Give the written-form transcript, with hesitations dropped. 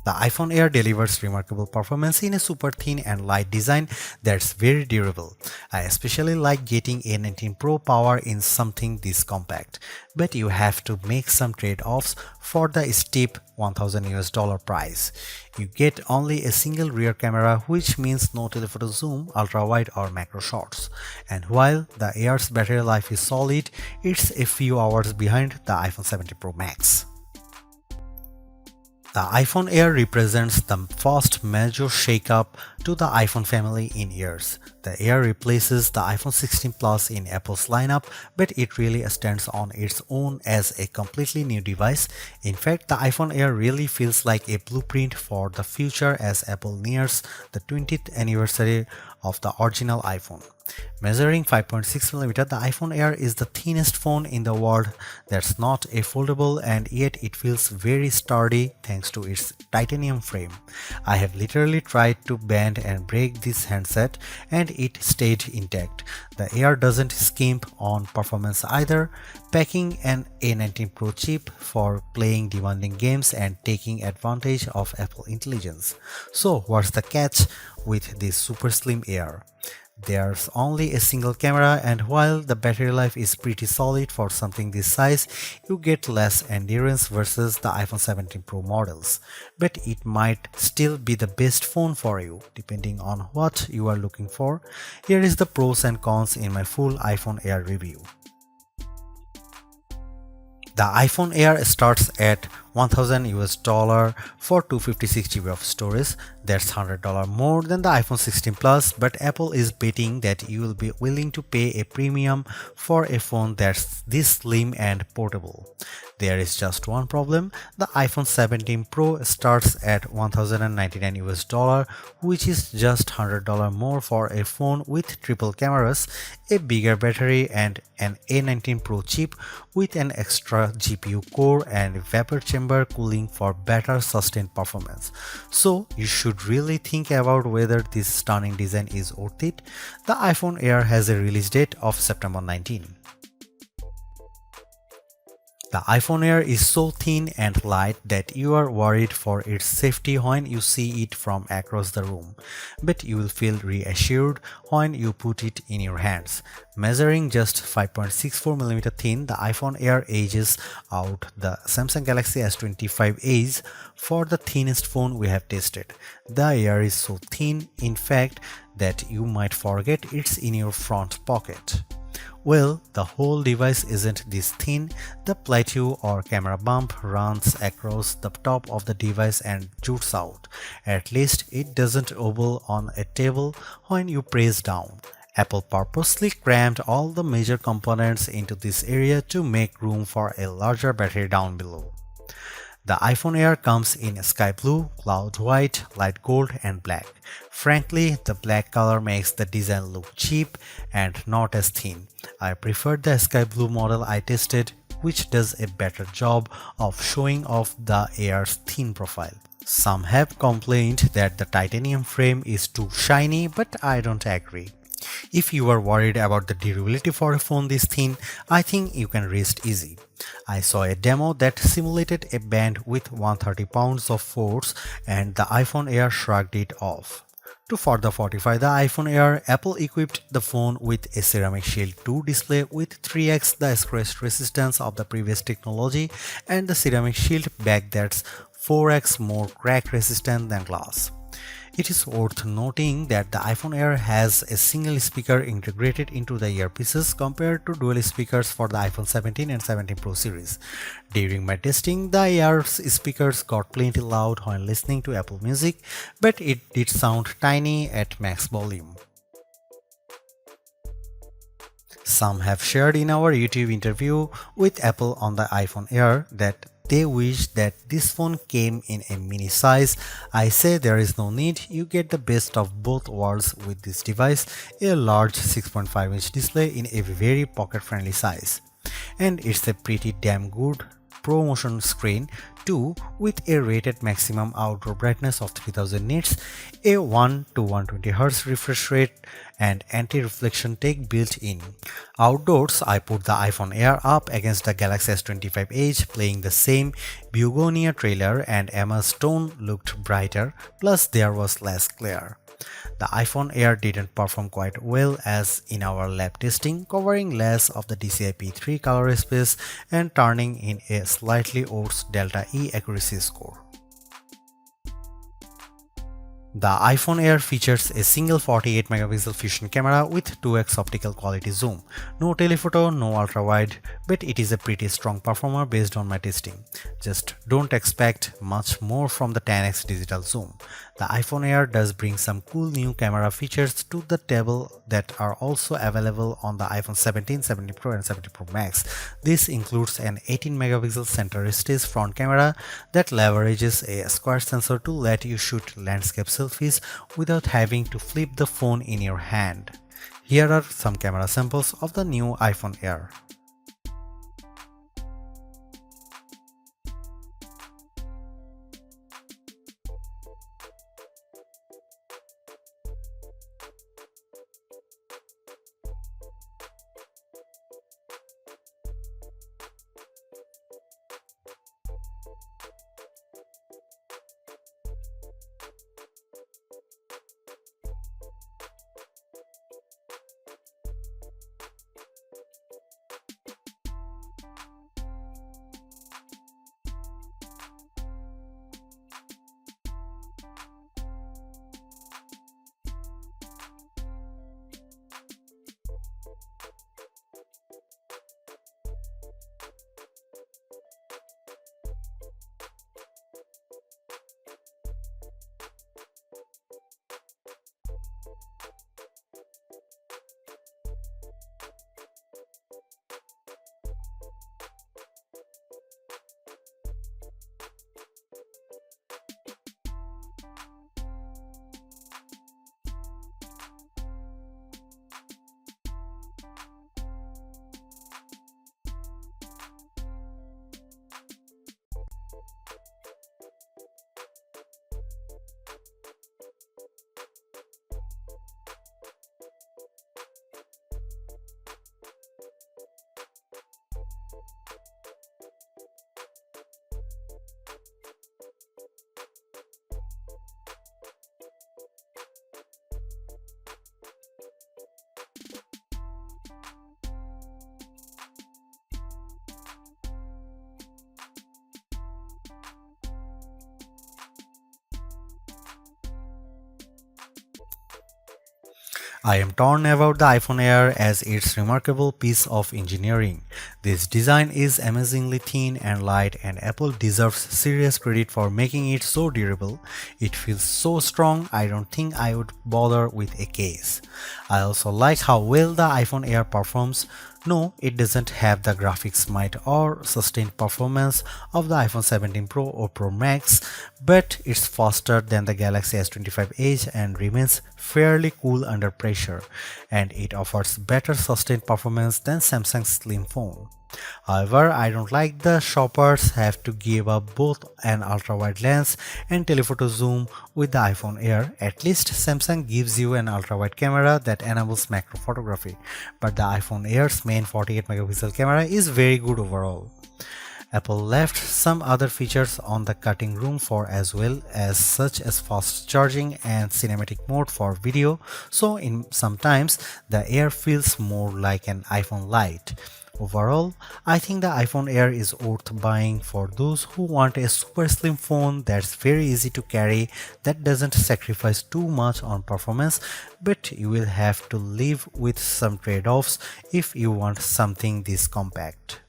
The iPhone Air delivers remarkable performance in a super thin and light design that's very durable. I especially like getting A19 Pro power in something this compact, but you have to make some trade-offs for the steep $1,000 price. You get only a single rear camera, which means no telephoto zoom, ultra-wide or macro shots. And while the Air's battery life is solid, it's a few hours behind the iPhone 17 Pro Max. The iPhone Air represents the first major shakeup to the iPhone family in years. The Air replaces the iPhone 16 Plus in Apple's lineup, but it really stands on its own as a completely new device. In fact, the iPhone Air really feels like a blueprint for the future as Apple nears the 20th anniversary of the original iPhone. Measuring 5.6mm, the iPhone Air is the thinnest phone in the world that's not a foldable, and yet it feels very sturdy thanks to its titanium frame. I have literally tried to bend and break this handset and it stayed intact. The Air doesn't skimp on performance either, packing an A19 Pro chip for playing demanding games and taking advantage of Apple intelligence. So what's the catch with this super slim Air? There's only a single camera, and while the battery life is pretty solid for something this size, you get less endurance versus the iPhone 17 Pro models. But it might still be the best phone for you, depending on what you are looking for. Here is the pros and cons in my full iPhone Air review. The iPhone Air starts at $1,000 for 256GB of storage. That's $100 more than the iPhone 16 Plus, but Apple is betting that you will be willing to pay a premium for a phone that's this slim and portable. There is just one problem. The iPhone 17 Pro starts at $1,099, which is just $100 more for a phone with triple cameras, a bigger battery, and an A19 Pro chip with an extra GPU core and vapor chamber cooling for better sustained performance. So you should really think about whether this stunning design is worth it. The iPhone Air has a release date of September 19. The iPhone Air is so thin and light that you are worried for its safety when you see it from across the room, but you will feel reassured when you put it in your hands. Measuring just 5.64mm thin, the iPhone Air edges out the Samsung Galaxy S25 Edge for the thinnest phone we have tested. The Air is so thin, in fact, that you might forget it's in your front pocket. Well, the whole device isn't this thin. The plateau or camera bump runs across the top of the device and jutes out. At least it doesn't wobble on a table when you press down. Apple purposely crammed all the major components into this area to make room for a larger battery down below. The iPhone Air comes in sky blue, cloud white, light gold, and black. Frankly, the black color makes the design look cheap and not as thin. I preferred the sky blue model I tested, which does a better job of showing off the Air's thin profile. Some have complained that the titanium frame is too shiny, but I don't agree. If you are worried about the durability for a phone this thin, I think you can rest easy. I saw a demo that simulated a band with 130 pounds of force, and the iPhone Air shrugged it off. To further fortify the iPhone Air, Apple equipped the phone with a Ceramic Shield 2 display with 3x the scratch resistance of the previous technology and the Ceramic Shield back that's 4x more crack resistant than glass. It is worth noting that the iPhone Air has a single speaker integrated into the earpieces compared to dual speakers for the iPhone 17 and 17 Pro series. During my testing, the Air's speakers got plenty loud when listening to Apple Music, but it did sound tiny at max volume. Some have shared in our YouTube interview with Apple on the iPhone Air that they wish that this phone came in a mini size. I say there is no need, you get the best of both worlds with this device, a large 6.5-inch display in a very pocket-friendly size. And it's a pretty damn good ProMotion screen, 2 with a rated maximum outdoor brightness of 3000 nits, a 1 to 120Hz refresh rate, and anti-reflection tech built in. Outdoors, I put the iPhone Air up against the Galaxy S25 Edge, playing the same Begonia trailer, and Emma's tone looked brighter, plus there was less glare. The iPhone Air didn't perform quite well as in our lab testing, covering less of the DCI-P3 color space and turning in a slightly worse Delta E accuracy score. The iPhone Air features a single 48 megapixel fusion camera with 2x optical quality zoom. No telephoto, no ultra-wide, but it is a pretty strong performer based on my testing. Just don't expect much more from the 10x digital zoom. The iPhone Air does bring some cool new camera features to the table that are also available on the iPhone 17, 17 Pro and 17 Pro Max. This includes an 18 megapixel center stage front camera that leverages a square sensor to let you shoot landscape selfies without having to flip the phone in your hand. Here are some camera samples of the new iPhone Air. I am torn about the iPhone Air as its remarkable piece of engineering. This design is amazingly thin and light, and Apple deserves serious credit for making it so durable. It feels so strong, I don't think I would bother with a case. I also like how well the iPhone Air performs. No, it doesn't have the graphics might or sustained performance of the iPhone 17 Pro or Pro Max, but it's faster than the Galaxy S25 Edge and remains fairly cool under pressure, and it offers better sustained performance than Samsung's slim phone. However, I don't like the shoppers have to give up both an ultra-wide lens and telephoto zoom with the iPhone Air. At least Samsung gives you an ultra-wide camera that enables macro photography, but the iPhone Air's main 48 megapixel camera is very good overall. Apple left some other features on the cutting room floor as well, as such as fast charging and cinematic mode for video, so sometimes the Air feels more like an iPhone Lite. Overall, I think the iPhone Air is worth buying for those who want a super slim phone that's very easy to carry, that doesn't sacrifice too much on performance, but you will have to live with some trade-offs if you want something this compact.